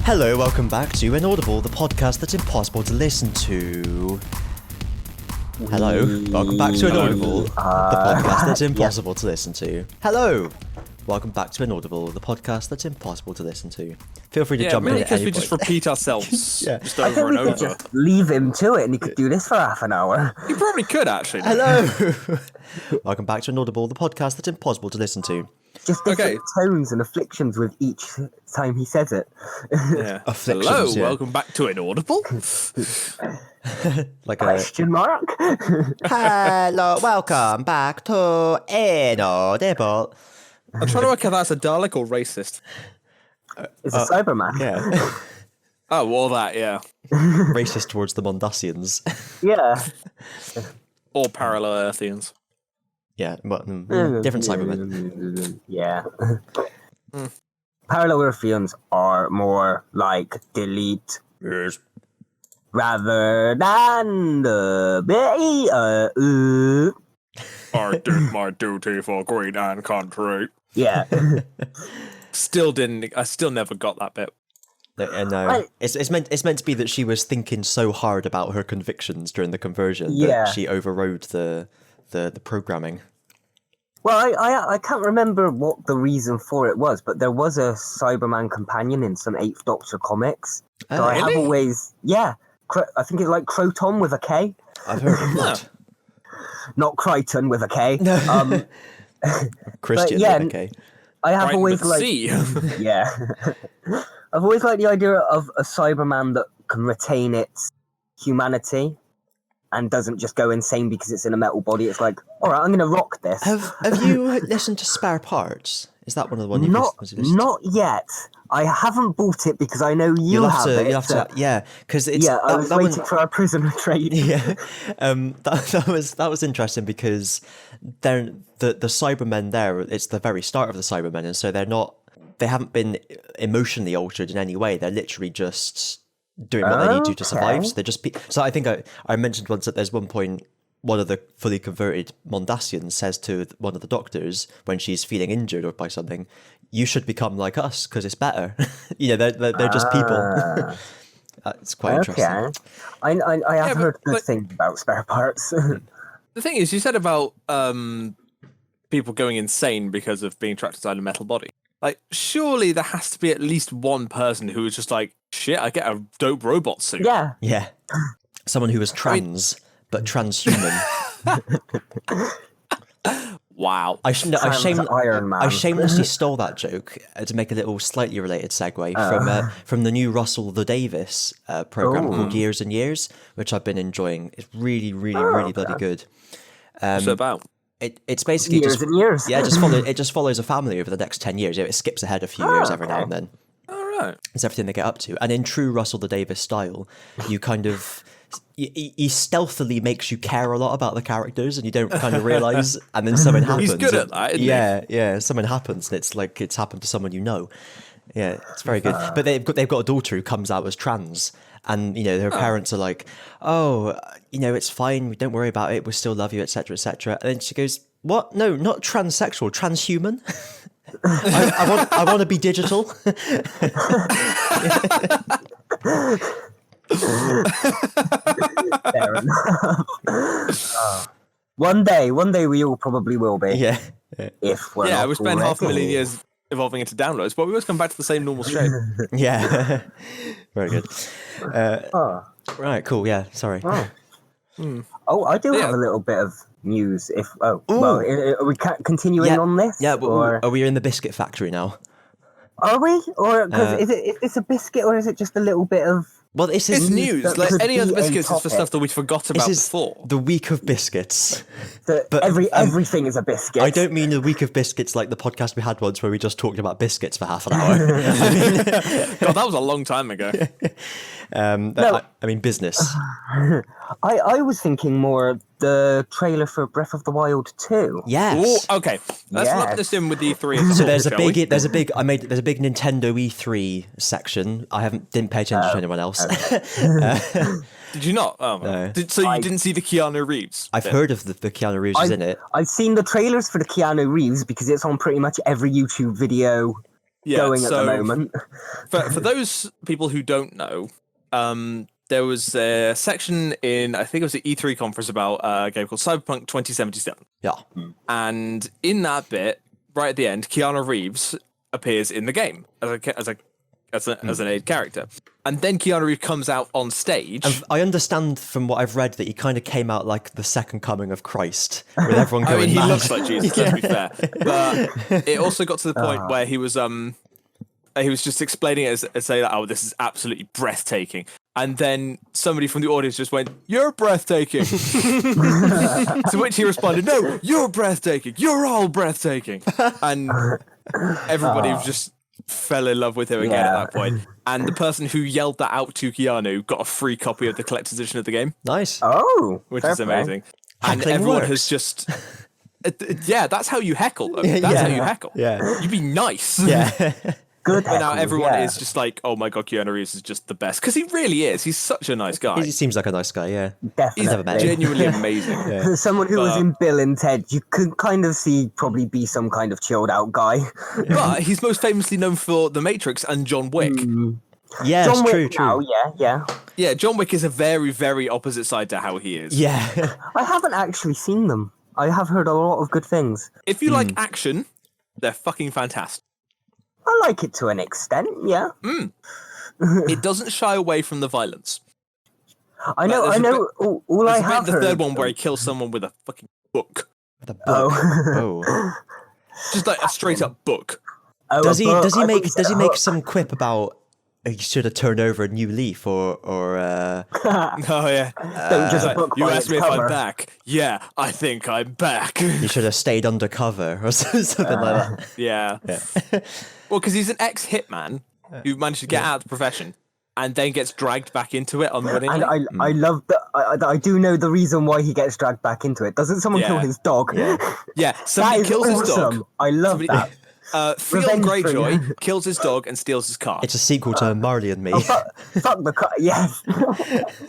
Hello, welcome back to Inaudible, the podcast that's impossible to listen to. Hello, welcome back to Inaudible, the podcast that's impossible to listen to. Hello, welcome back to Inaudible, the podcast that's impossible to listen to. Feel free to jump in at any we point. just repeat ourselves just I over think and we could over. just leave him to it and he could do this for half an hour. You probably could, actually. Hello, welcome back to Inaudible, the podcast that's impossible to listen to. Just different tones and afflictions with each time he says it. Yeah. Afflictions, Hello, yeah. welcome back to Inaudible. Like a Question mark? hello, welcome back to Inaudible. I'm trying to work out if that's a Dalek or racist. It's a Cyberman. Yeah, Oh, well, that, yeah. racist towards the Mondasians. Yeah. Or parallel Earthians. Yeah, but different Cybermen. Yeah. Parallel Earthians are more like delete Yes. rather than the I did my duty for green and country. Yeah. I still never got that bit. No, it's meant to be that she was thinking so hard about her convictions during the conversion that she overrode the programming. Well, I can't remember what the reason for it was, but there was a Cyberman companion in some 8th Doctor comics. So I have always, I think it's like Croton with a K. I've heard of that. Not Crichton with a K. Christian yeah, with a K. I have Right always with liked, C. yeah. I've always liked the idea of a Cyberman that can retain its humanity and doesn't just go insane because it's in a metal body. It's like, all right, I'm going to rock this. Have you listened to Spare Parts? Is that one of the ones you've listened to? Not yet. I haven't bought it because I know you'll have it. You'll have to, yeah, because it's I was waiting for our prisoner trade. Yeah, that was interesting because they're the Cybermen there. It's the very start of the Cybermen, and so they haven't been emotionally altered in any way. They're literally just doing what they need to survive. So they're just. So I think I mentioned once that there's one point one of the fully converted Mondasians says to one of the doctors when she's feeling injured or by something, "You should become like us because it's better." They're just people. It's quite interesting. I have heard good things about Spare Parts. The thing is, you said about people going insane because of being trapped inside a metal body. Like, surely there has to be at least one person who is just like, shit, I get a dope robot suit. Yeah. Someone who was trans but transhuman. Wow. I Iron Man. shamelessly stole that joke to make a little slightly related segue from the new Russell the Davis program called Years and Years, which I've been enjoying. It's really, really, really bloody good. What's it about? It's basically Years and years. Yeah, it just follows a family over the next 10 years. It skips ahead a few years every now and then. All right. It's everything they get up to. And in true Russell the Davis style, you kind of... He stealthily makes you care a lot about the characters and you don't kind of realise, and then something happens. He's good at that, isn't he? Yeah, something happens and it's like it's happened to someone you know. Yeah, it's very good. But they've got a daughter who comes out as trans, and her parents are like, "Oh, it's fine. Don't worry about it. We still love you, etc., etc." And then she goes, "What? No, not transsexual, transhuman. I want to be digital." Fair enough. One day we all probably will be. Yeah. If we're not we spend already. 500,000 years evolving into downloads, but we always come back to the same normal shape. Yeah. Very good. Right, cool. Yeah, sorry. Oh, I do have a little bit of news. Are we continuing on this? Yeah, but are we in the biscuit factory now? Are we? Or is this a biscuit, or is it just a little bit of? Well, this It's is news. Like could any other be a biscuits is for topic. stuff that we forgot about this is before. the week of biscuits. But everything is a biscuit. I don't mean the week of biscuits like the podcast we had once where we just talked about biscuits for half an hour. God, that was a long time ago. I mean business. I was thinking more the trailer for Breath of the Wild 2. Yes. Ooh, okay, let's Yes. lump this in with the E3. So there's a big Nintendo E3 section. Didn't pay attention to anyone else. Did you not? Oh, No. So you didn't see the Keanu Reeves? I've heard of the Keanu Reeves is in it. I've seen the trailers for the Keanu Reeves because it's on pretty much every YouTube video going at the moment. For those people who don't know, there was a section in, I think it was the E3 conference about a game called Cyberpunk 2077. Yeah. And in that bit, right at the end, Keanu Reeves appears in the game as an aid character. And then Keanu Reeves comes out on stage. And I understand from what I've read that he kind of came out like the second coming of Christ, with everyone going he mad. looks like Jesus, let's be fair. But it also got to the point where he was just explaining it as saying, "Oh, this is absolutely breathtaking." And then somebody from the audience just went, "You're breathtaking." To which he responded, "No, you're breathtaking. You're all breathtaking." And everybody just fell in love with him again at that point. And the person who yelled that out to Keanu got a free copy of the collector's edition of the game. Nice. Oh, which is amazing. And Heckling everyone works. has just... Yeah, that's how you heckle. That's how you heckle. Yeah. You be nice. Yeah. Good. But now heckles, everyone yeah. is just like, oh my god, Keanu Reeves is just the best. Because he really is. He's such a nice guy. He seems like a nice guy, yeah. Definitely. He's never met him. Genuinely amazing. Yeah. Someone who was in Bill and Ted, you could kind of see probably be some kind of chilled out guy. But he's most famously known for The Matrix and John Wick. Yeah, John it's Wick true. now, yeah. Yeah, John Wick is a very, very opposite side to how he is. Yeah. I haven't actually seen them. I have heard a lot of good things. If you like action, they're fucking fantastic. I like it to an extent, yeah. It doesn't shy away from the violence. I know. All I There's a bit have in the heard. third one where he kills someone with a fucking book. The book. Oh. Oh. Just like a straight up book. Oh, Does he I does he thought make you said does he a make hook. some quip about he should have turned over a new leaf or Oh yeah. Don't just Like, book you by asked its me if cover. I'm back. Yeah, I think I'm back. he should have stayed undercover or something like that? Yeah. Well, because he's an ex-hitman who managed to get out of the profession and then gets dragged back into it unwittingly. And I love that. I do know the reason why he gets dragged back into it. Doesn't someone kill Yeah. his dog? Yeah, That somebody is kills his awesome. dog. I love that. Theon Revenge Greyjoy kills his dog and steals his car. It's a sequel to Marley and Me. Fuck the cut. Yes.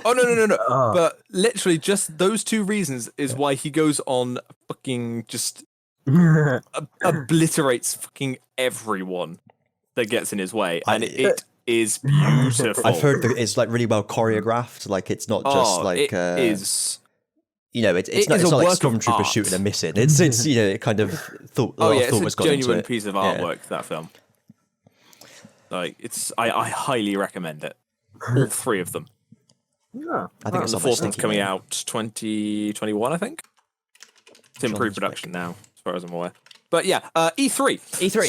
Oh, no. But literally just those two reasons is why he goes on fucking just obliterates fucking everyone that gets in his way. And it is beautiful. I've heard that it's like really well choreographed. Like it's not just like it is. you know, it's It not, is it's a not like work of stormtroopers art. shooting and missing. It's you know, it kind of thought. Oh yeah, thought it's was a gone into genuine it. piece of Yeah. artwork, that film. Like I highly recommend it. All three of them. Yeah. I think And it's the on my fourth one's sticky coming note. out 2021, I think. It's in John pre-production now, as far as I'm aware. But yeah, E3. E3.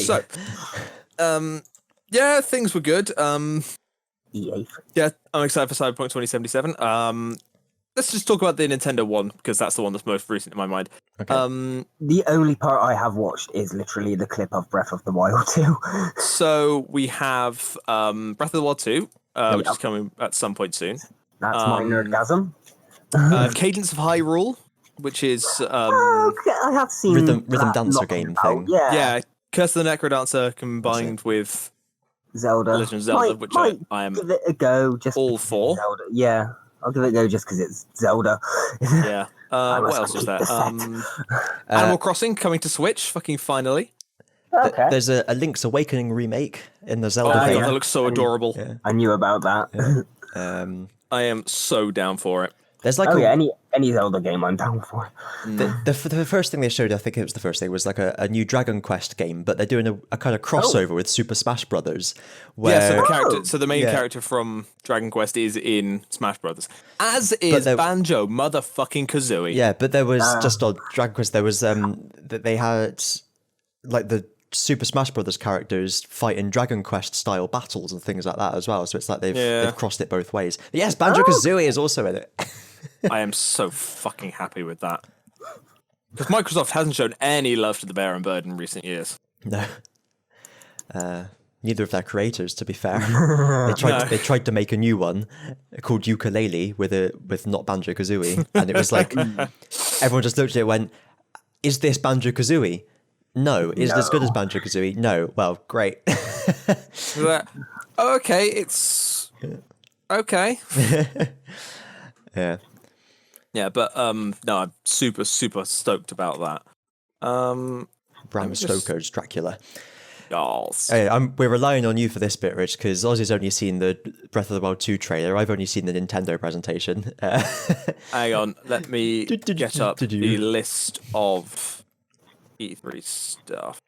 So, yeah, things were good. EA. Yeah, I'm excited for Cyberpunk 2077. Let's just talk about the Nintendo one, because that's the one that's most recent in my mind. Okay. The only part I have watched is literally the clip of Breath of the Wild 2. So we have Breath of the Wild 2, which is coming at some point soon. That's my nerdgasm. Cadence of Hyrule, which is Okay, I have seen Rhythm that dancer knocking game about. thing. yeah, Curse of the Necrodancer combined with Zelda. Legend of Zelda, which I am give it a go. Just all because it's for. Zelda. Yeah, I'll give it a go just because it's Zelda. Yeah. I What must else was keep there? the set. Animal Crossing coming to Switch, fucking finally. Okay, There's a Link's Awakening remake in the Oh Zelda my game. god, that looks so adorable. Yeah. I knew about that. I am so down for it. There's like Oh a, yeah, any Zelda game I'm down for. the first thing they showed, I think it was the first thing, was like a new Dragon Quest game, but they're doing a kind of crossover with Super Smash Brothers. Where, Yeah, so the main Yeah. character from Dragon Quest is in Smash Brothers, as is there- Banjo motherfucking Kazooie. yeah, but there was just on Dragon Quest, there was that they had like the Super Smash Brothers characters fighting Dragon Quest style battles and things like that as well. So it's like they've crossed it both ways. But yes, Banjo Kazooie is also in it. I am so fucking happy with that. Because Microsoft hasn't shown any love to the Bear and Bird in recent years. No. Neither of their creators, to be fair. They tried to make a new one called Ukulele with not Banjo Kazooie, and it was like everyone just looked at it and went, "Is this Banjo Kazooie? No. Is it as good as Banjo Kazooie? No. Well, great." Okay, it's okay. Yeah. Yeah, but no, I'm super stoked about that. Bram Stoker's Dracula. Yes. Hey, we're relying on you for this bit, Rich, because Ozzy's only seen the Breath of the Wild 2 trailer. I've only seen the Nintendo presentation. Hang on, let me get up the list of E3 stuff.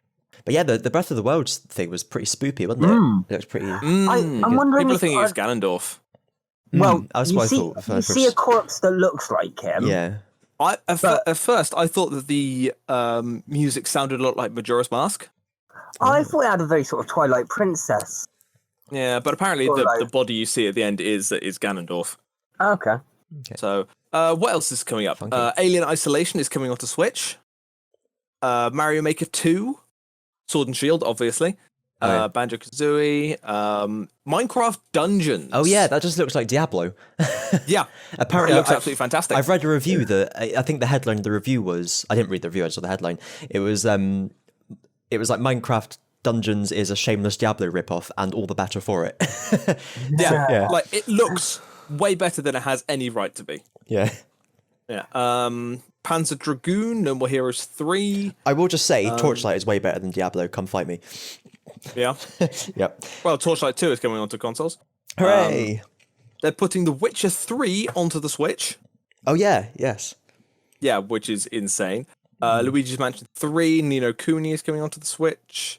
But yeah, the Breath of the Wild thing was pretty spoopy, wasn't it? It looks pretty... I'm wondering People are if thinking it's Ganondorf. Well, that's you what I see, thought you see a corpse that looks like him. Yeah. At first, I thought that the music sounded a lot like Majora's Mask. I thought it had a very sort of Twilight Princess. Yeah, but apparently the body you see at the end is Ganondorf. Okay. So, what else is coming up? Alien Isolation is coming onto Switch. Mario Maker 2, Sword and Shield, obviously. Banjo-Kazooie, Minecraft Dungeons. Oh yeah, that just looks like Diablo. Yeah, apparently it looks absolutely fantastic. I've read a review that I think the headline of the review was, I didn't read the review, I saw the headline. It was like Minecraft Dungeons is a shameless Diablo ripoff, and all the better for it. Yeah, like it looks way better than it has any right to be. Yeah. Panzer Dragoon, No More Heroes 3. I will just say, Torchlight is way better than Diablo. Come fight me. Yeah. Yep. Well, Torchlight 2 is coming onto consoles. Hooray! They're putting The Witcher 3 onto the Switch. Oh yeah, yes. Yeah, which is insane. Luigi's Mansion 3, Ni no Kuni is coming onto the Switch.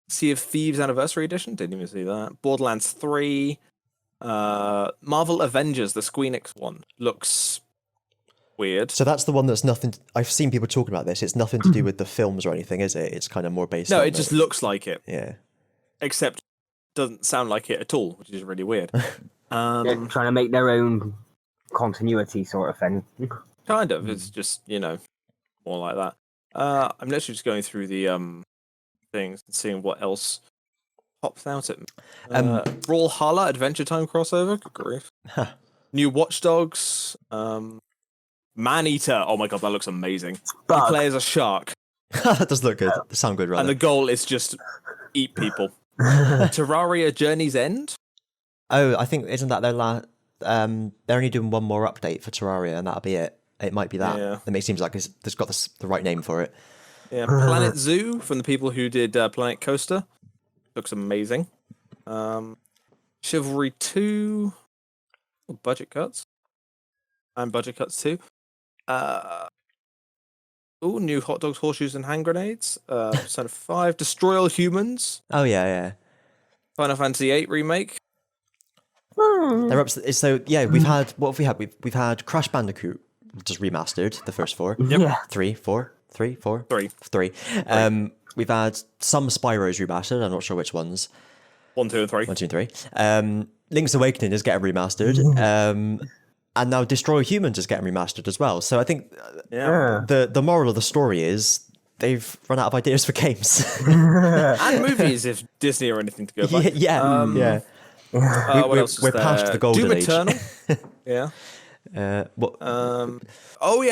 Sea of Thieves Anniversary Edition, didn't even see that. Borderlands 3. Marvel Avengers, the Squeenix one, looks weird. So that's the one that's nothing... I've seen people talking about this. It's nothing to do with the films or anything, is it? It's kind of more based on... No, it just looks like it. Yeah. Except doesn't sound like it at all, which is really weird. They're trying to make their own continuity sort of thing. Kind of. It's just, more like that. I'm literally just going through the things and seeing what else pops out at me. Brawlhalla Adventure Time crossover. Good grief. New Watch Dogs. Man-Eater. Oh my god, that looks amazing. You play as a shark. That does look good. Sound good, rather. And the goal is just eat people. Terraria Journey's End. Oh, I think, isn't that their last... they're only doing one more update for Terraria, and that'll be it. It might be that. Yeah. It seems like it's got the right name for it. Yeah, Planet Zoo from the people who did Planet Coaster. Looks amazing. Chivalry 2. Budget cuts. And budget cuts too. New Hot Dogs, Horseshoes, and Hand Grenades. Persona 5. Destroy All Humans. Oh, yeah. Final Fantasy VIII Remake. They're up. So yeah, we've had what have we had? We've had Crash Bandicoot just remastered, the first 4. Yeah. 3, 4, 3, 4, 3. 3. We've had some Spyros remastered. I'm not sure which ones. 1, 2, and 3. 1, 2, and 3. Link's Awakening is getting remastered. And now Destroy All Humans is getting remastered as well. So I think the moral of the story is they've run out of ideas for games. And movies, if Disney or anything to go by. Yeah. What else is we're there? past the golden Doom age. Eternal. Yeah.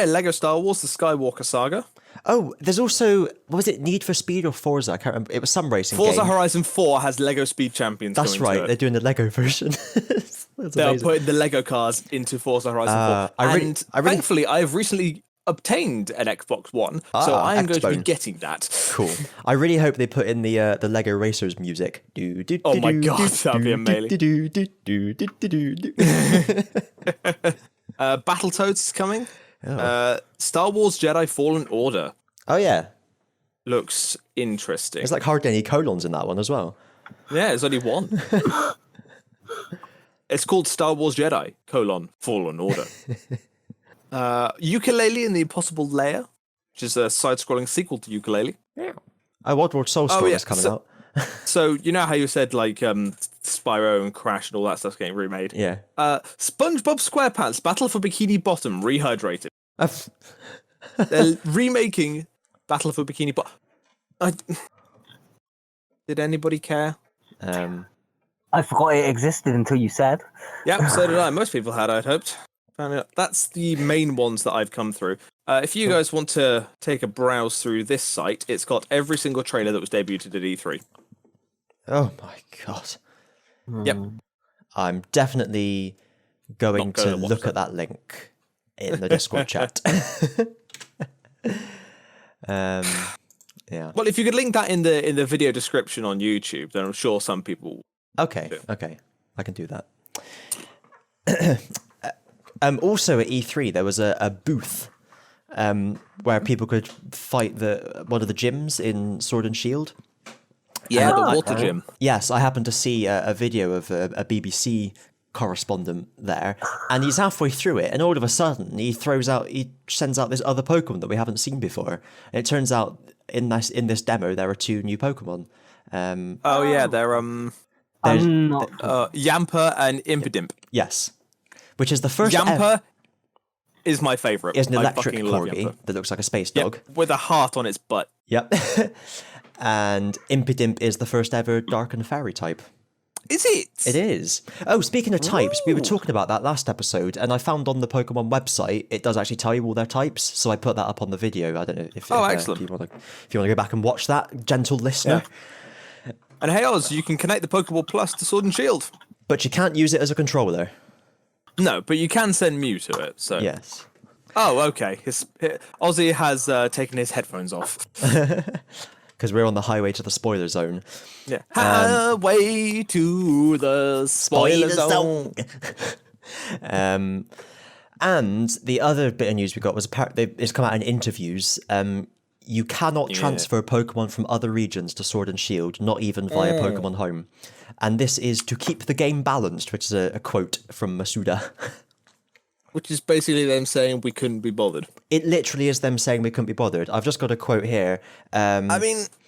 Lego Star Wars: The Skywalker Saga. Oh, there's also, what was it, Need for Speed or Forza? I can't remember. It was some racing Forza game. Horizon 4 has Lego Speed Champions. That's coming right. to it. They're doing the Lego version. They are putting the Lego cars into Forza Horizon 4. Thankfully, I have recently obtained an Xbox One, so I am going to be getting that. Cool. I really hope they put in the Lego Racers music. Oh my god, that'd be amazing. Battletoads is coming. Star Wars Jedi Fallen Order. Oh yeah. Looks interesting. There's like hardly any colons in that one as well. Yeah, there's only one. It's called Star Wars Jedi, Fallen Order. Yooka-Laylee and the Impossible Lair, which is a side-scrolling sequel to Yooka-Laylee. Yeah. Oddworld Soulstorm is coming out. So, you know how you said, like, Spyro and Crash and all that stuff's getting remade? Yeah. SpongeBob SquarePants Battle for Bikini Bottom Rehydrated. They're remaking Battle for Bikini Bottom. Did anybody care? I forgot it existed until you said. Yep, so did I. Most people had, I'd hoped. That's the main ones that I've come through. If you guys want to take a browse through this site, it's got every single trailer that was debuted at E3. Oh my god. Yep. I'm definitely going to look at that link in the Discord chat. Yeah. Well, if you could link that in the video description on YouTube, then I'm sure some people. Okay. Okay. I can do that. Also at E3 there was a booth where people could fight one of the gyms in Sword and Shield. Yeah, the water gym. Yes, I happened to see a video of a BBC correspondent there, and he's halfway through it, and all of a sudden he sends out this other Pokemon that we haven't seen before. And it turns out in this demo there are 2 new Pokemon. They're Yamper and Impidimp. Yes, which is the first. Yamper is my favorite. It's an electric corgi that looks like a space dog with a heart on its butt. Yep. And Impidimp is the first ever Dark and Fairy type. Is it? It is. Oh, speaking of types, we were talking about that last episode, and I found on the Pokemon website it does actually tell you all their types. So I put that up on the video. I don't know if excellent. If you want to go back and watch that, gentle listener. Yeah. And hey, Oz, you can connect the Pokeball Plus to Sword and Shield, but you can't use it as a controller. No, but you can send Mew to it. So yes. Oh, okay. Ozzy has taken his headphones off. Because we're on the highway to the spoiler zone. Yeah. Highway to the spoiler zone. And the other bit of news we got was it's come out in interviews. You cannot transfer Pokemon from other regions to Sword and Shield, not even via Pokemon Home. And this is to keep the game balanced, which is a quote from Masuda. Which is basically them saying we couldn't be bothered. It literally is them saying we couldn't be bothered. I've just got a quote here.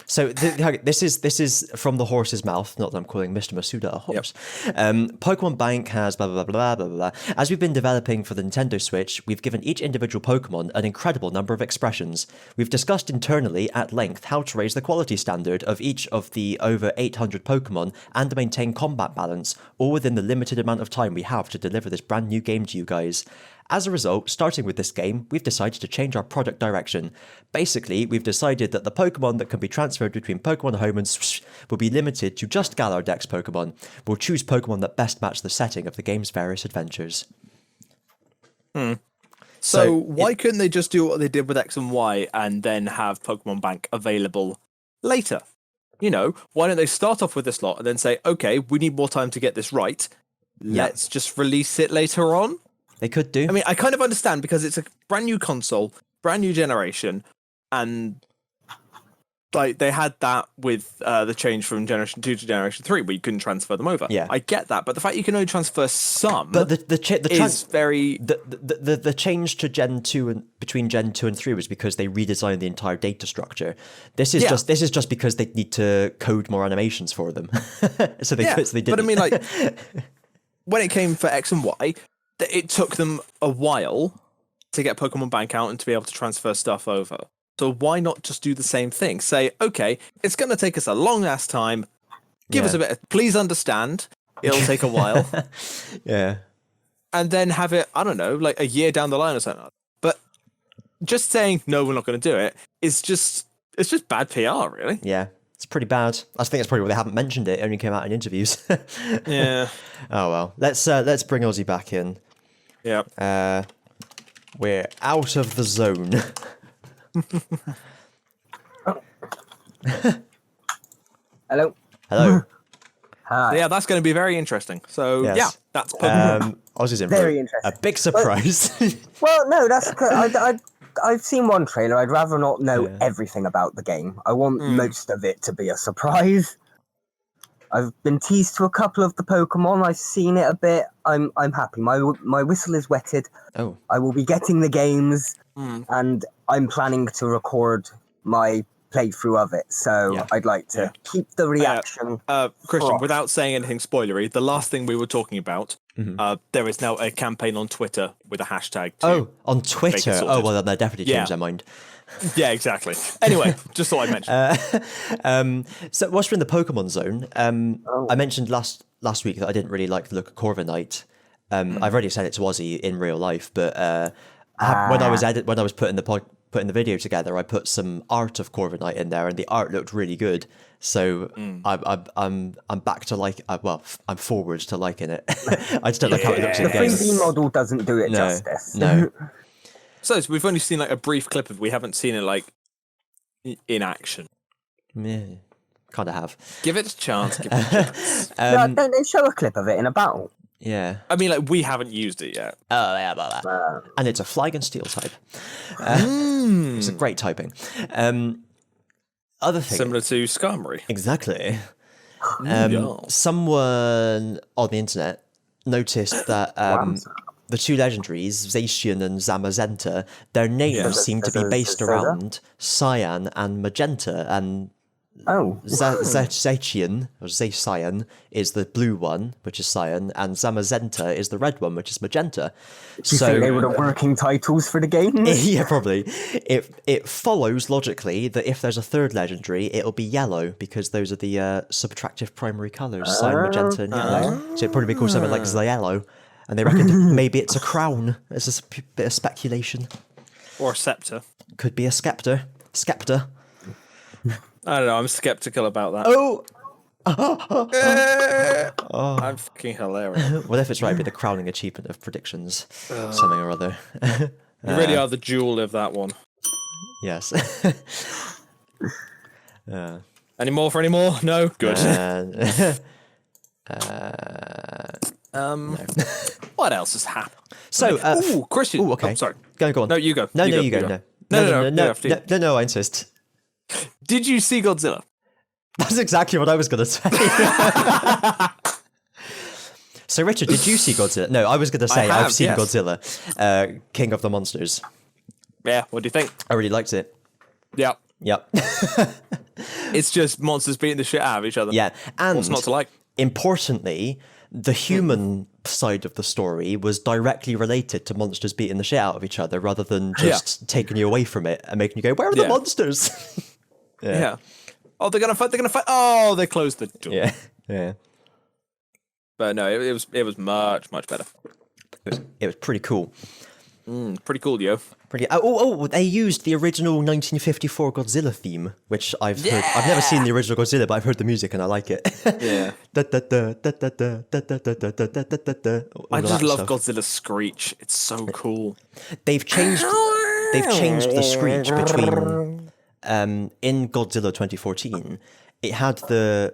So this is from the horse's mouth. Not that I'm calling Mr. Masuda a horse. Yep. Pokemon Bank has blah, blah, blah, blah, blah, blah. As we've been developing for the Nintendo Switch, we've given each individual Pokemon an incredible number of expressions. We've discussed internally at length how to raise the quality standard of each of the over 800 Pokemon and maintain combat balance, all within the limited amount of time we have to deliver this brand new game to you guys. As a result, starting with this game, we've decided to change our product direction. Basically, we've decided that the Pokemon that can be transferred between Pokemon Home and Switch will be limited to just Galar Dex Pokemon. We'll choose Pokemon that best match the setting of the game's various adventures. So why couldn't they just do what they did with X and Y and then have Pokemon Bank available later? You know, why don't they start off with this lot and then say, okay, we need more time to get this right. Let's just release it later on. They could do. I mean, I kind of understand because it's a brand new console, brand new generation, and like they had that with the change from Generation 2 to Generation 3 where you couldn't transfer them over. Yeah. I get that, but the fact you can only transfer some but the change to Gen 2 and between Gen 2 and 3 was because they redesigned the entire data structure. This is just because they need to code more animations for them. so they did. But I mean, like when it came for X and Y, it took them a while to get Pokemon Bank out and to be able to transfer stuff over. So why not just do the same thing? Say, okay, it's going to take us a long ass time. Give us a bit. Please understand. It'll take a while. Yeah. And then have it, I don't know, like a year down the line or something. But just saying, no, we're not going to do it it's just bad PR, really. Yeah. It's pretty bad. I think it's probably why they haven't mentioned it. It only came out in interviews. Yeah. Oh, well. Let's bring Ozzy back in. Yeah. We're out of the zone. Hello. Hello. Hi. Yeah, that's going to be very interesting. So, Yes. that's Pokemon. Ozzy's in Very for interesting. a big surprise. Well, no, that's I've seen one trailer. I'd rather not know everything about the game. I want most of it to be a surprise. I've been teased to a couple of the Pokemon. I've seen it a bit. I'm happy. My whistle is wetted. Oh. I will be getting the games, and I'm planning to record my playthrough of it. So I'd like to keep the reaction. Christian, without saying anything spoilery, the last thing we were talking about, there is now a campaign on Twitter with a hashtag. On Twitter? Oh, well, then they definitely changed their mind. Yeah, exactly. Anyway, just thought I'd mention. So, whilst we're in the Pokemon zone, I mentioned last week that I didn't really like the look of Corviknight. I've already said it to Ozzy in real life, but when I was putting the video together, I put some art of Corviknight in there, and the art looked really good. So I'm back to I'm forward to liking it. I just don't like how it looks in the game. 3D model doesn't do it justice. No. So we've only seen like a brief clip of it. We haven't seen it like in action. Yeah, kind of have. Give it a chance. Give it a chance. Don't they show a clip of it in a battle? Yeah. I mean, like, we haven't used it yet. Oh, yeah, about that. And it's a flag and steel type. It's a great typing. Other thing. Similar to Skarmory. Exactly. Yeah. Someone on the internet noticed that the two legendaries, Zacian and Zamazenta, their names seem to be based around cyan and magenta, and Zacian, or Zacian, is the blue one, which is cyan, and Zamazenta is the red one, which is magenta. Do you think they were the working titles for the game? Yeah, probably. It follows logically that if there's a third legendary, it'll be yellow, because those are the subtractive primary colours, cyan, magenta, and yellow. So it'd probably be called something like Zayello. And they reckon maybe it's a crown. It's a bit of speculation. Or a scepter. Could be a scepter. Scepter. I don't know. I'm skeptical about that. Oh! I'm fucking hilarious. What if it's right? It'd be the crowning achievement of predictions. Something or other. You really are the jewel of that one. Yes. Any more? No? Good. No. What else has happened? So, Christian. Ooh, okay. Oh, sorry. Go on. No, you go. No, you go. No, I insist. Did you see Godzilla? That's exactly what I was going to say. So, Richard, did you see Godzilla? No, I was going to say I've seen Godzilla, King of the Monsters. Yeah, what do you think? I really liked it. Yeah. Yep. It's just monsters beating the shit out of each other. Yeah, and what's not to like? Importantly, the human side of the story was directly related to monsters beating the shit out of each other, rather than just taking you away from it and making you go, "Where are the monsters?" Yeah. Oh, they're gonna fight. Oh, they closed the door. Yeah. But no, it was much better. It was pretty cool. Pretty cool, yo. They used the original 1954 Godzilla theme, which I've heard. I've never seen the original Godzilla, but I've heard the music and I like it. Yeah. I just love Godzilla's screech. It's so cool. They've changed the screech between in Godzilla 2014. It had the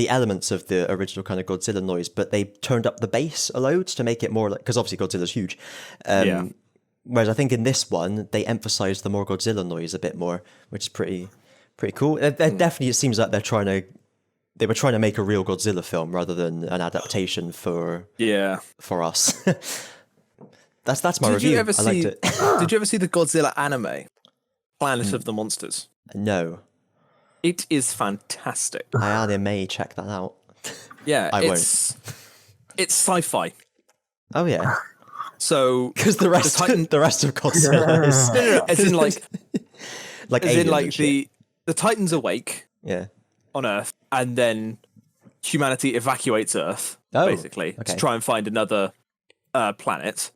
elements of the original kind of Godzilla noise, but they turned up the bass a load to make it more like, because obviously Godzilla's huge. Whereas I think in this one they emphasised the more Godzilla noise a bit more, which is pretty cool. Definitely, it seems like they were trying to make a real Godzilla film rather than an adaptation for us. That's my review. I liked it. Did you ever see the Godzilla anime, Planet of the Monsters? No. It is fantastic. I may check that out. Yeah, I won't. It's sci-fi. Oh yeah. So because the rest of Godzilla is as in the Titans awake. Yeah. On Earth, and then humanity evacuates Earth basically to try and find another planet.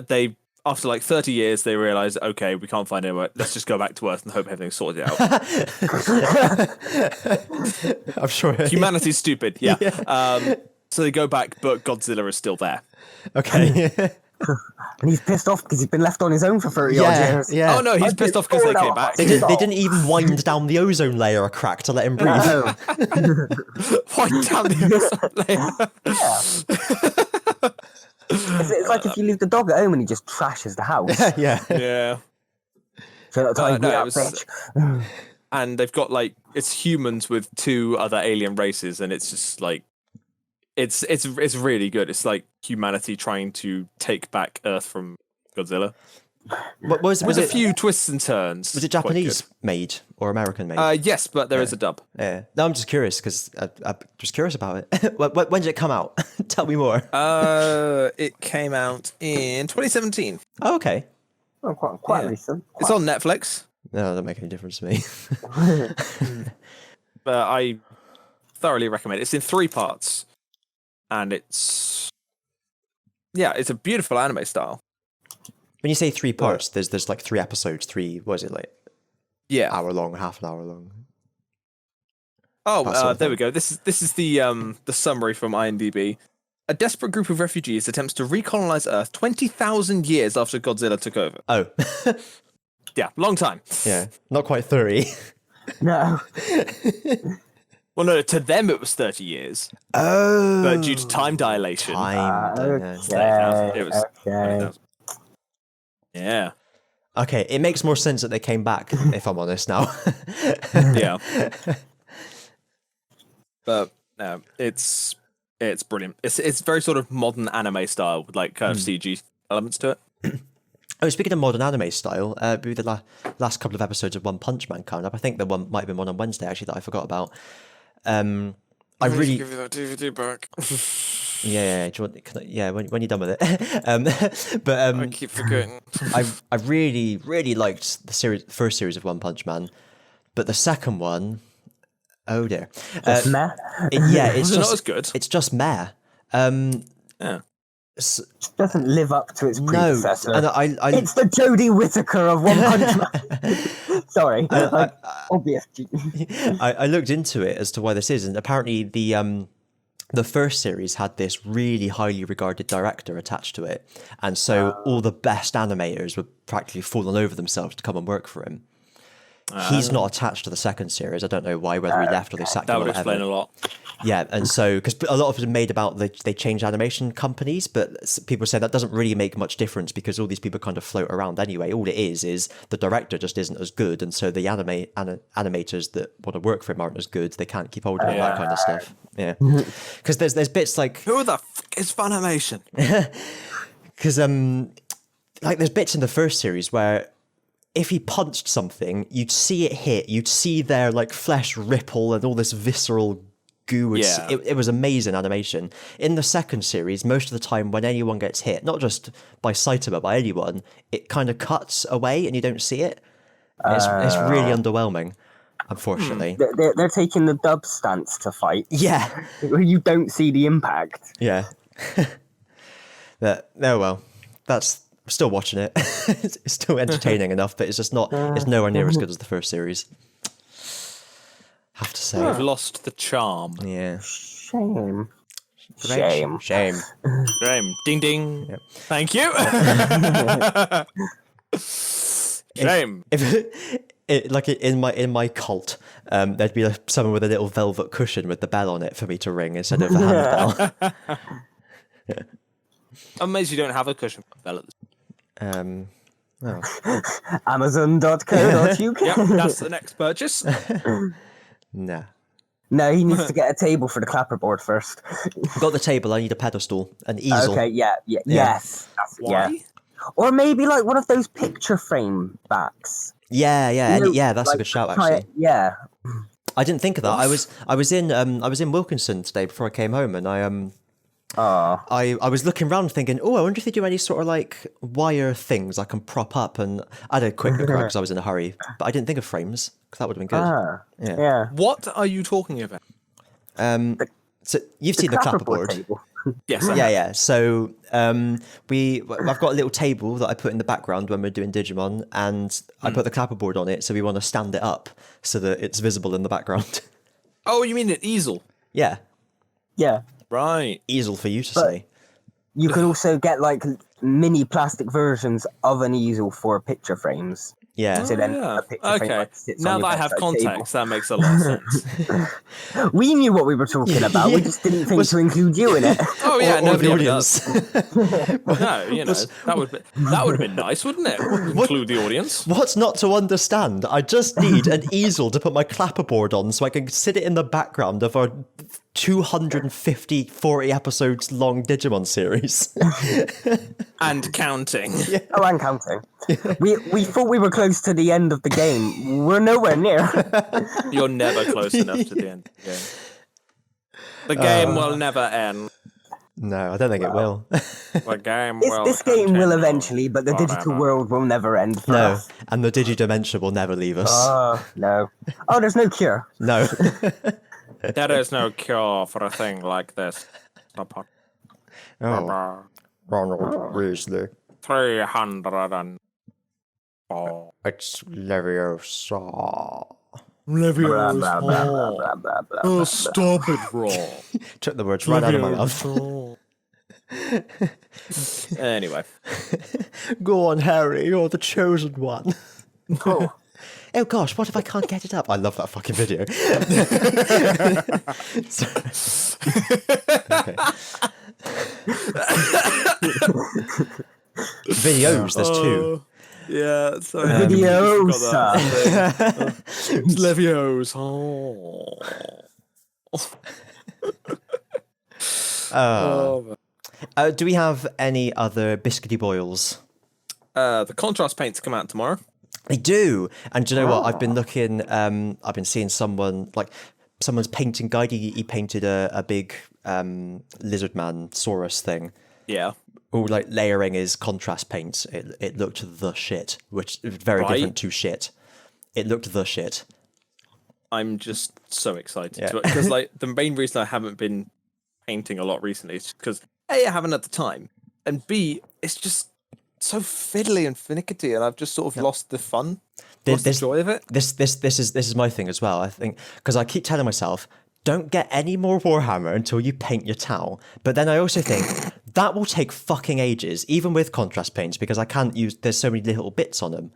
They after like 30 years, they realize, okay, we can't find anywhere. Let's just go back to Earth and hope everything's sorted out. I'm sure humanity's stupid. Yeah. So they go back, but Godzilla is still there. Okay. And he's pissed off because he's been left on his own for 30 odd years. Yeah. Oh no, he's pissed off because they came back. They didn't even wind down the ozone layer a crack to let him breathe. No. Wind down the ozone layer. It's like if you leave the dog at home and he just trashes the house. Yeah. So bitch. And they've got like it's humans with two other alien races, and it's just like it's really good. It's like humanity trying to take back Earth from Godzilla. Was a few twists and turns. Was it Japanese made or American made? Yes, but there is a dub. Yeah. No, I'm just curious because I'm just curious about it. When did it come out? Tell me more. It came out in 2017. Oh, okay. Oh, quite recent. It's on Netflix. No, that doesn't make any difference to me. But I thoroughly recommend it. It's in 3 parts, and it's a beautiful anime style. When you say 3 parts, there's like 3 episodes. 3, what is it like? Yeah, hour long, half an hour long. Oh, there we go. This is the summary from IMDb. A desperate group of refugees attempts to recolonize Earth 20,000 years after Godzilla took over. Oh. yeah, long time. Yeah, not quite 30. No. Well, no, to them it was 30 years, Oh. but due to time dilation, it was 20,000. Yeah. Okay, it makes more sense that they came back, if I'm honest now. Yeah. But no, it's brilliant. It's very sort of modern anime style with like kind of CG elements to it. Oh, speaking of modern anime style, maybe the last couple of episodes of One Punch Man coming up. I think there might have been one on Wednesday actually that I forgot about. I really give you that DVD back. Yeah, do you want, when you're done with it. But I keep forgetting. I really liked the first series of One Punch Man, but the second one, oh dear, Just meh? it's Was it just not as good? It's just meh. Yeah. It doesn't live up to its No, predecessor. and It's the Jodie Whittaker of One Punch Man. Sorry, obvious. I looked into it as to why this is, and apparently the first series had this really highly regarded director attached to it, and so all the best animators were practically falling over themselves to come and work for him. He's not attached to the second series. I don't know why, whether he left or they sacked him. That would or whatever. explain a lot. Yeah, and so, because a lot of it is made about they change animation companies, but people say that doesn't really make much difference because all these people kind of float around anyway. All it is the director just isn't as good, and so the animators that want to work for him aren't as good. They can't keep hold of that kind of stuff. Yeah, because there's bits like... Who the fuck is Funimation? Because like there's bits in the first series where if he punched something, you'd see it hit, you'd see their like flesh ripple and all this visceral goo. It was amazing animation. In the second series, most of the time when anyone gets hit, not just by Saitama, by anyone, it kind of cuts away and you don't see it. It's really underwhelming, unfortunately. They're taking the dub stance to fight. Yeah. Where you don't see the impact. Yeah. But, oh well, I'm still watching it. It's still entertaining enough, but it's just not. It's nowhere near as good as the first series. Have to say. I've lost the charm. Yeah. Shame. Shame. Ding ding. Yep. Thank you. Shame. Like in my cult, there'd be someone with a little velvet cushion with the bell on it for me to ring instead of a handbell. I'm amazed you don't have a cushion bell at this. Amazon.co.uk. Yep, that's the next purchase. Nah. No, he needs to get a table for the clapperboard first. Got the table. I need a pedestal, an easel. Okay, yes. Why? Or maybe like one of those picture frame backs. Yeah. That's like, a good shout actually. Yeah. I didn't think of that. I was in Wilkinson today before I came home, and I was looking around thinking, I wonder if they do any sort of like wire things I can prop up, and I had a quick look around because I was in a hurry, but I didn't think of frames because that would have been good. Yeah. What are you talking about? So you've seen the clapperboard. Table. Yes. Yeah. So I've got a little table that I put in the background when we're doing Digimon, and I put the clapperboard on it. So we want to stand it up so that it's visible in the background. Oh, you mean an easel? Yeah. Yeah. Right. Easel for you to say. You could also get like mini plastic versions of an easel for picture frames. Yeah. So then a picture frame, like, sits Now on that your I have bedside table. context, that makes a lot of sense. We knew what we were talking about. We just didn't think to include you in it. Oh yeah, or nobody the ever audience. does. No, that would have been nice, wouldn't it? Include the audience. What's not to understand? I just need an easel to put my clapperboard on so I can sit it in the background of our 40 episodes long Digimon series. And counting. Yeah. Oh, and counting. We thought we were close to the end of the game. We're nowhere near. You're never close enough to the end of the game. The game will never end. No, I don't think it will. The game will This game will continue eventually, but the digital world will never end for No, us. and the Digidimension will never leave us. Oh, no. Oh, there's no cure. No. There is no cure for a thing like this. Oh, Ronald Weasley. 304. It's Leviosa. Blah, blah, blah, blah, blah, blah, Oh, stop it, Ron. Took the words right out of my mouth. Anyway. Go on, Harry. You're the chosen one. Oh. Oh gosh, what if I can't get it up? I love that fucking video. Okay. Videos, there's two. Yeah, sorry. Videos. It's Levios. Do we have any other biscuity boils? The contrast paints come out tomorrow. They do, and do you know what? I've been looking. I've been seeing someone's painting guide. He painted a big lizard man saurus thing. Yeah. All like layering his contrast paints. It looked the shit, which is very different to shit. It looked the shit. I'm just so excited because like the main reason I haven't been painting a lot recently is because A, I haven't had the time, and B, it's just so fiddly and finicky, and I've just sort of lost the fun, lost the joy of it. This is my thing as well. I think because I keep telling myself, don't get any more Warhammer until you paint your towel. But then I also think that will take fucking ages, even with contrast paints, because I can't use. There's so many little bits on them.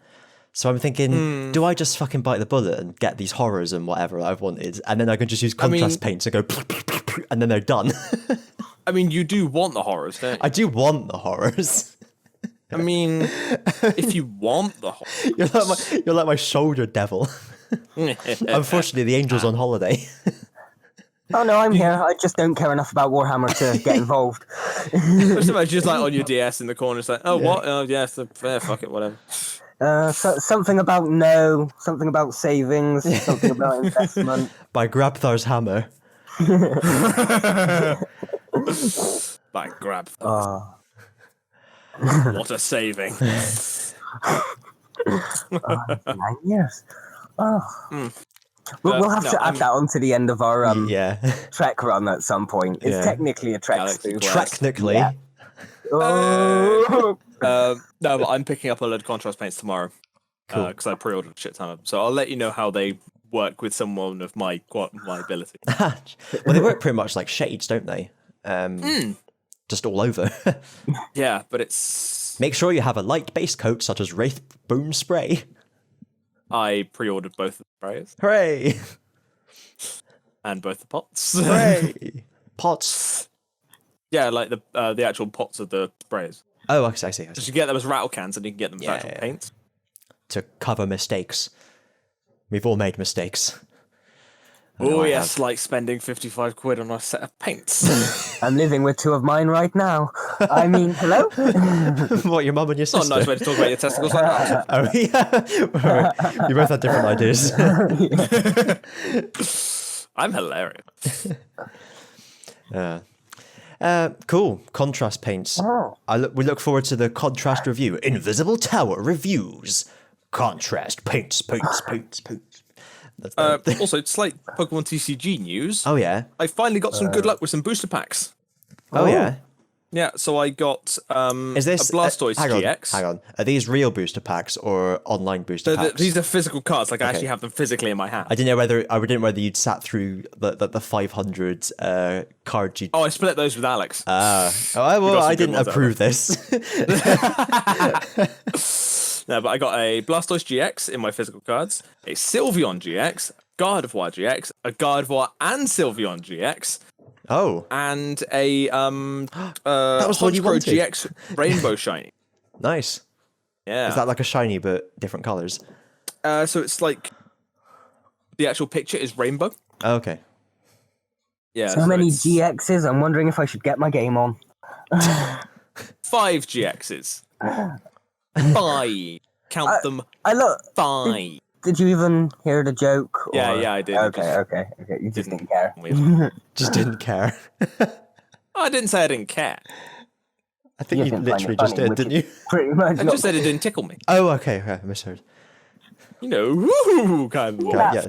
So I'm thinking, do I just fucking bite the bullet and get these horrors and whatever I've wanted, and then I can just use contrast paints and go, and then they're done. I mean, you do want the horrors, don't you? I do want the horrors. I mean, if you want the horrors. You're like my shoulder devil. Unfortunately, the angel's on holiday. Oh no, I'm here. I just don't care enough about Warhammer to get involved. Just like on your DS in the corner, it's like, oh, what? Oh, yeah, fuck it, whatever. Something about something about savings, something about investment. By Grabthar's hammer. By Grabthar. What a saving. 9 years. We'll have to add that onto the end of our Trek run at some point. It's technically a Trek spoon. Technically. Yeah. Oh. No, but I'm picking up a load of contrast paints tomorrow because I pre-ordered a shit ton of them. So I'll let you know how they work with someone of my ability. Well, they work pretty much like shades, don't they? Just all over. Yeah, but it's... Make sure you have a light base coat such as Wraith Boom Spray. I pre-ordered both the sprays. Hooray! And both the pots. Hooray! Pots. Yeah, like the actual pots of the sprays. Oh, I see. So you get them as rattle cans and you can get them as actual paints. To cover mistakes. We've all made mistakes. Oh yes, like spending 55 quid on a set of paints. I'm living with two of mine right now. I mean, hello? What, your mum and your sister? Not a nice way to talk about your testicles like that. Oh, yeah. You both had different ideas. I'm hilarious. Cool. Contrast paints. We look forward to the contrast review. Invisible Tower reviews. Contrast paints. Also, slight Pokemon TCG news. Oh, yeah. I finally got some good luck with some booster packs. Oh, yeah. Yeah, so I got Is this a Blastoise GX. Hang on. Are these real booster packs or online booster packs? These are physical cards. Like I actually have them physically in my hand. I didn't know whether you'd sat through the 500 card. Oh, I split those with Alex. I didn't approve this. No, but I got a Blastoise GX in my physical cards, a Sylveon GX, Gardevoir GX, a Gardevoir and Sylveon GX. Oh. And a that was what you wanted. GX Rainbow Shiny. Nice. Yeah. Is that like a shiny but different colours? So it's like the actual picture is rainbow. Oh, okay. Yeah. So many GXs. I'm wondering if I should get my game on. 5 GXs. 5. Count them. 5. Did you even hear the joke? Yeah, I did. Okay. You just didn't care. Just didn't care. I didn't say I didn't care. I think you literally just did, didn't you? Pretty much. I just said it didn't tickle me. Oh, okay. I misheard. You know, woo kind of. Yeah.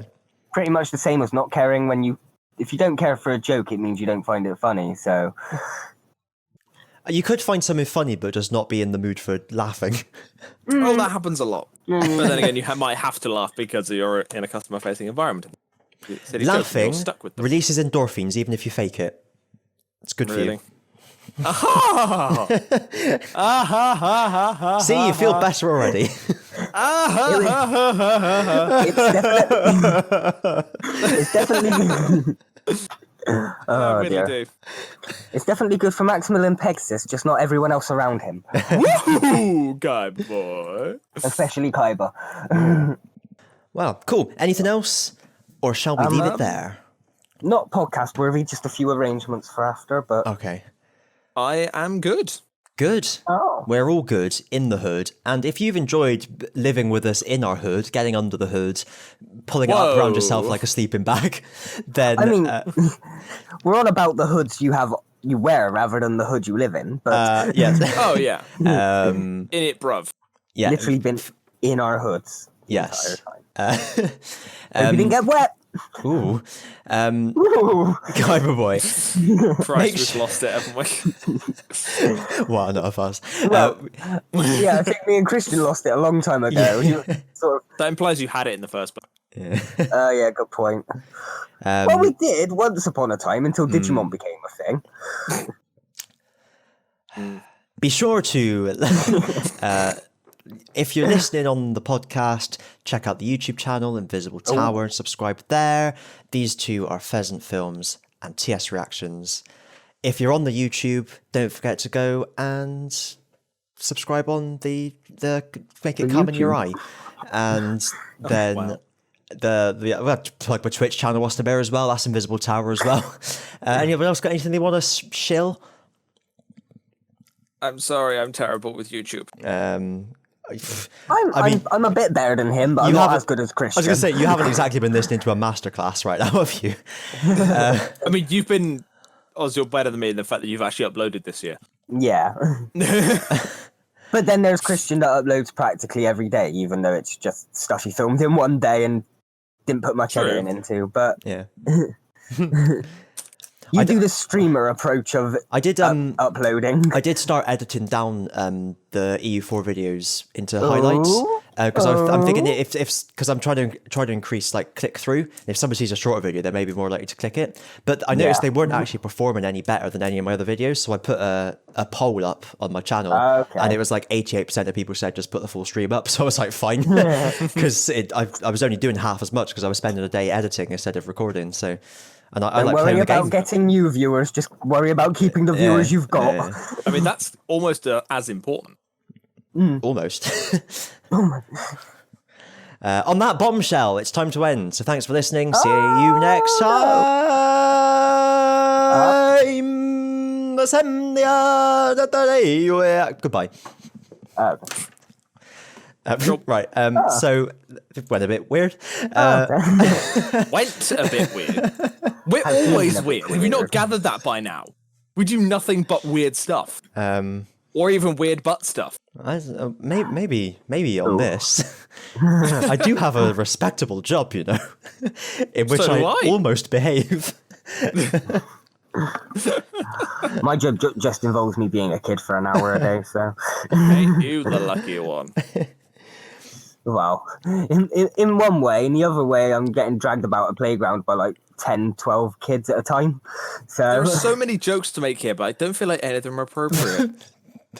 Pretty much the same as not caring if you don't care for a joke, it means you don't find it funny. So you could find something funny, but just not be in the mood for laughing. Oh, that happens a lot. But then again, you might have to laugh because you're in a customer-facing environment. Laughing releases endorphins, even if you fake it. It's good for you. Aha! See, you feel better already. It's definitely. I really dear. do. It's definitely good for Maximilian Pegasus, just not everyone else around him, Woohoo, guy boy. especially Kaiba. Well, cool. Anything else? Or shall we leave it there? Not podcast worthy, just a few arrangements for after, but Okay. I am good. Good. Oh. We're all good in the hood. And if you've enjoyed living with us in our hood, getting under the hood, pulling it up around yourself like a sleeping bag, then... I mean, we're on about the hoods you wear rather than the hood you live in, but yes. Oh, yeah. Um, In it, bruv. yeah. literally been in our hoods the Yes. entire time. Hope you didn't get wet. Ooh. Ooh. Kyber boy. Christ, we've lost it, haven't we? Well, not of us. Well, yeah, I think me and Christian lost it a long time ago. You sort That implies you had it in the first place. Yeah. yeah, good point. Well, we did once upon a time until Digimon became a thing. Be sure to, if you're listening on the podcast, check out the YouTube channel, Invisible Tower, and subscribe there. These two are Pheasant Films and TS Reactions. If you're on the YouTube, don't forget to go and subscribe on the Make It Come in Your Eye. And then plug my Twitch channel, What's the Bear as well. That's Invisible Tower as well. Anyone else got anything they want to shill? I'm sorry, I'm terrible with YouTube. I'm a bit better than him, but I'm not as good as Christian. I was going to say, you haven't exactly been listening to a masterclass right now, have you? I mean, you've been... Oz, you're better than me in the fact that you've actually uploaded this year. Yeah. But then there's Christian that uploads practically every day, even though it's just stuff he filmed in one day and didn't put much editing into. But Yeah. you do the streamer approach of uploading. I did start editing down the EU4 videos into highlights because I'm thinking if because I'm trying to increase like click through. If somebody sees a shorter video, they may be more likely to click it. But I noticed they weren't actually performing any better than any of my other videos, so I put a poll up on my channel, and it was like 88% of people said just put the full stream up. So I was like, fine, because I was only doing half as much because I was spending a day editing instead of recording. So. And I like playing the game. Don't worry about getting new viewers, just worry about keeping the viewers you've got. Yeah. I mean, that's almost as important. Almost. On that bombshell, it's time to end. So thanks for listening. See you next time. Goodbye. Right. So it went a bit weird. Went a bit weird. We're always weird. Have you not gathered that by now? We do nothing but weird stuff. Or even weird butt stuff. Maybe on this. I do have a respectable job, you know, in which I almost behave. My job just involves me being a kid for an hour a day, so. Ain't you the lucky one? Well, in one way, in the other way, I'm getting dragged about a playground by like 10, 12 kids at a time. So there are so many jokes to make here, but I don't feel like any of them are appropriate.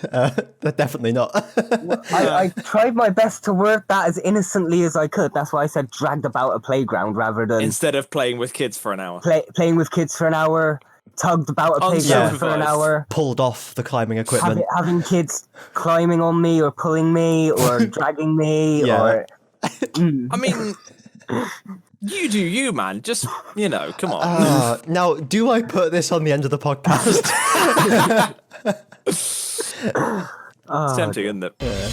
Definitely not. I tried my best to word that as innocently as I could. That's why I said dragged about a playground rather than... Instead of playing with kids for an hour. Playing with kids for an hour, tugged about a playground for an hour. Pulled off the climbing equipment. Having kids climbing on me or pulling me or dragging me or... I mean... You do you, man. Just, come on. Now, do I put this on the end of the podcast? It's tempting, isn't it? Yeah.